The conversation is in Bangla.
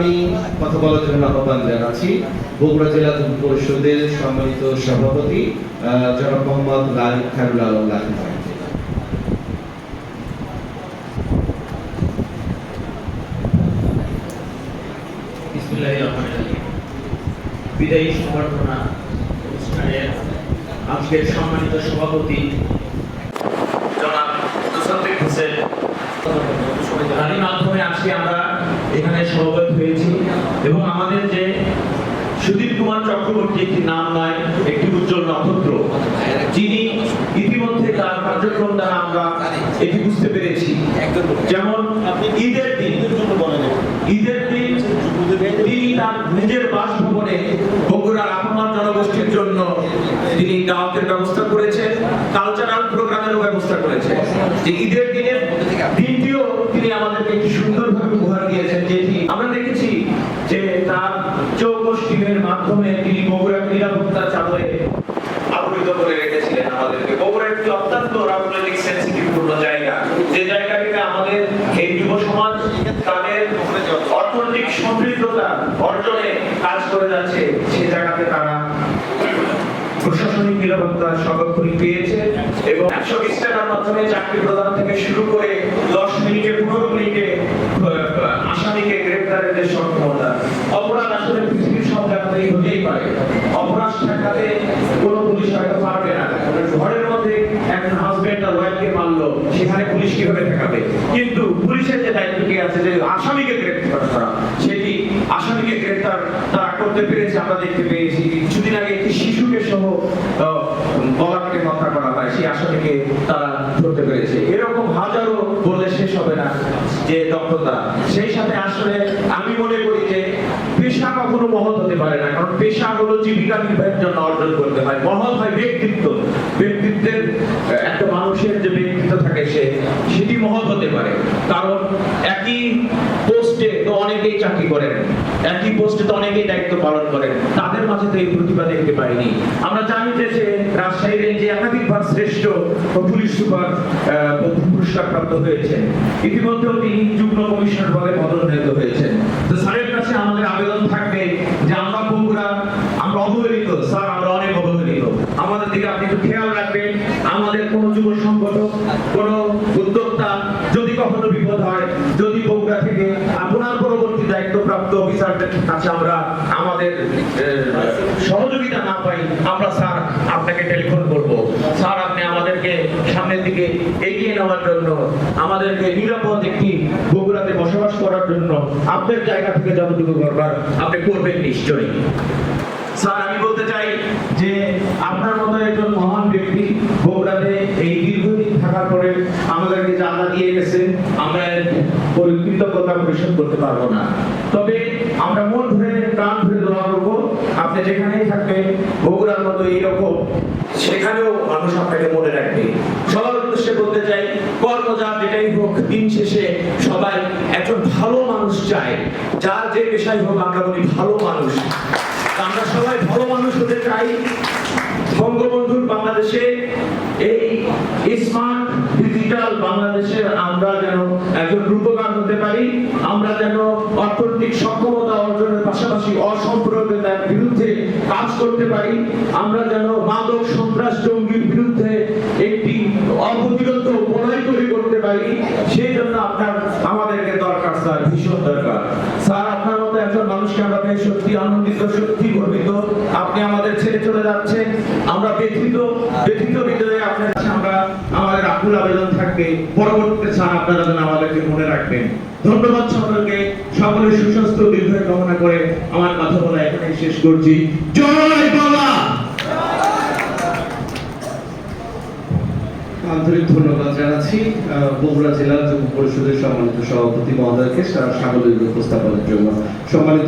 আমি কথা বলার জন্য আহ্বান জানাচ্ছি বগুড়া জেলা যুব পরিষদের সম্মানিত সভাপতি জনাব মোহাম্মদ লাহিদ খায়রুল আলম লাহিদ ভাই। বিদায়ী সংবর্ধনা অনুষ্ঠানের আজকের সম্মানিত সভাপতি জনাব মুসাদ্দিক হোসেন, তারই মাধ্যমে আজকে আমরা এখানে সমবেত হয়েছি এবং আমাদের যে সুদীপ কুমার চক্রবর্তী একটি নাম নয়, একটি উজ্জ্বল নক্ষত্র, যিনি ইতিমধ্যে তার কার্যক্রম দ্বারা আমরা এটি বুঝতে পেরেছি। যেমন ঈদের দিন তিনি তার নিজের বাসভবনে বগুড়ার আপনার জনগোষ্ঠীর জন্য তিনি দাওয়াতের ব্যবস্থা করেছেন, কালচারাল প্রোগ্রামেরও ব্যবস্থা করেছেন। যে ঈদের দিনটিও তিনি আমাদেরকে একটি সুন্দরভাবে উপহার দিয়েছেন, যেটি আমরা দেখেছি যে তার চৌকস টিমের মাধ্যমে তিনি বগুড়ার নিরাপত্তা চাদরে আবৃত করে রেখেছিলেন আমাদেরকে। বগুড়া একটি অত্যন্ত রাজনৈতিক সেন্সিটিভপূর্ণ জায়গা, যে জায়গাটিতে আমাদের এই যুব সমাজ তাদের অর্থনৈতিক সমৃদ্ধতা অর্জনে কাজ করে যাচ্ছে। সেই জায়গাতে তারা প্রশাসনিক নিরাপত্তা সর্বক্ষণিক পেয়েছে এবং 120 টাকার মাধ্যমে চাকরি প্রদান থেকে শুরু করে 10 মিনিটে 15 মিনিটে আসামিকে গ্রেফতারের যে সক্ষমতা। অপরাধ আসলে পৃথিবীর সব জায়গাতেই হতেই পারে, অপরাধ ঠেকাতে কোনো পুলিশ হয়তো পারবে না। ঘরের মধ্যে একজন হাজবেন্ড তার ওয়াইফকে মারলো, সেখানে পুলিশ কিভাবে ঠেকাবে? কিন্তু পুলিশের যে দায়িত্বটি আছে যে আসামিকে গ্রেফতার করা, সেটি আসামিকে গ্রেফতার তারা করতে পেরেছে। আমরা দেখতে পেয়েছি কিছুদিন আগে একটি শিশুকে সহ বলাকে হত্যা করা হয়, সেই আসামিকে তারা ধরতে পেরেছে। এরকম হাজারো বললে শেষ হবে না যে দক্ষতা। সেই সাথে আসলে আমি মনে করি যে পেশা কখনো মহৎ হতে পারে না, কারণ পেশা হলো জীবিকা নির্বাহের জন্য অর্জন করতে হয়। মহৎ হয় ব্যক্তিত্ব, ব্যক্তিত্বের একটা মানুষের যে ব্যক্তিত্ব থাকে সেটি মহৎ হতে পারে। কারণ একই পোস্টে তো অনেকেই চাকরি করেন, একই পোস্টে তো অনেকেই দায়িত্ব পালন করেন, তাদের মাঝে তো এই প্রতিভা দেখতে পাইনি। আমরা জানি যে সে রাজশাহী রেঞ্জে একাধিকবার শ্রেষ্ঠ পুলিশ সুপার পুরস্কার প্রাপ্ত হয়েছেন। ইতিমধ্যেও তিনি যুগ্ম কমিশনার পদে পদোন্নতি হয়েছেন। তো স্যারের কাছে আমাদের আবেদন থাকবে যে আমরা বগুড়া আমরা অবহেলিত, স্যার আমরা অনেক অবহেলিত, আমাদের দিকে আপনি একটু খেয়াল রাখবেন। আমাদের কোন যুব সংগঠক, কোন উদ্যোক্তা যদি কখনো বিপদ হয়, যদি বগুড়া থেকে আপনার পরবর্তী দায়িত্বপ্রাপ্ত অফিসারদের কাছে আমরা আমাদের সহযোগিতা না পাই, আমরা স্যার আপনাকে টেলিফোন করব। স্যার আপনি আমাদেরকে সামনের দিকে এগিয়ে নেওয়ার জন্য, আমাদেরকে নিরাপদ একটি বগুড়াতে বসবাস করার জন্য আপনার জায়গা থেকে যতটুকু করবার আপনি করবেন নিশ্চয়ই। স্যার আমি বলতে চাই যে আপনার মতো একজন মহান ব্যক্তি বগুড়াতে এই দীর্ঘদিন থাকার পরে আমাদেরকে যা দিয়ে গেছেন, আমরা কৃতজ্ঞতা পরিশোধ করতে পারবো না। তবে আমরা মন ধরে প্রাণ ধরে দোয়া করবো, আপনি যেখানেই থাকবেন বগুড়ার মতো এইরকম সেখানেও মানুষ আপনাকে মনে রাখবে। সবার উদ্দেশ্যে বলতে চাই, কর্মযার যেটাই হোক, দিন শেষে সবাই একজন ভালো মানুষ চায়। যার যে পেশাই হোক, আমরা বলি ভালো মানুষ। আমরা সবাই ভালো মানুষ হতে চাই। বঙ্গবন্ধুর বাংলাদেশে এই স্মার্ট ডিজিটাল বাংলাদেশে আমরা যেন একজন রূপকার হতে পারি, আমরা যেন অর্থনৈতিক সক্ষমতা অর্জনের পাশাপাশি অসাম্প্রদায়িকতার বিরুদ্ধে কাজ করতে পারি, আমরা যেন মাদক সন্ত্রাস জঙ্গির বিরুদ্ধে একটি অপ্রতিরোধ লড়াই করতে পারি। সেই জন্য আমাদেরকে দরকার স্যার, ভীষণ দরকার স্যার। আপনার মতো একজন মানুষকে আমরা পেয়ে সত্যি আনন্দিত, সত্যি গর্বিত। আপনি আমাদের ছেড়ে চলে যাচ্ছেন, আমরা ব্যথিত হৃদয়ে আপনার কাছে আমরা আমাদের আকুল আবেদন থাকবে, পরবর্তীতে স্যার আপনারা যেন আমাদেরকে মনে রাখবেন। ধন্যবাদ সকলকে, সকলের সুস্বাস্থ্য দীর্ঘায়ু কামনা করে আমার কথা বলা এখানেই শেষ করছি। জয় বাংলা। আন্তরিক ধন্যবাদ জানাচ্ছি বগুড়া জেলা যুব পরিষদের সম্মানিত সভাপতি মহোদয়কে সারা সাগরের উপস্থাপনের জন্য। সম্মানিত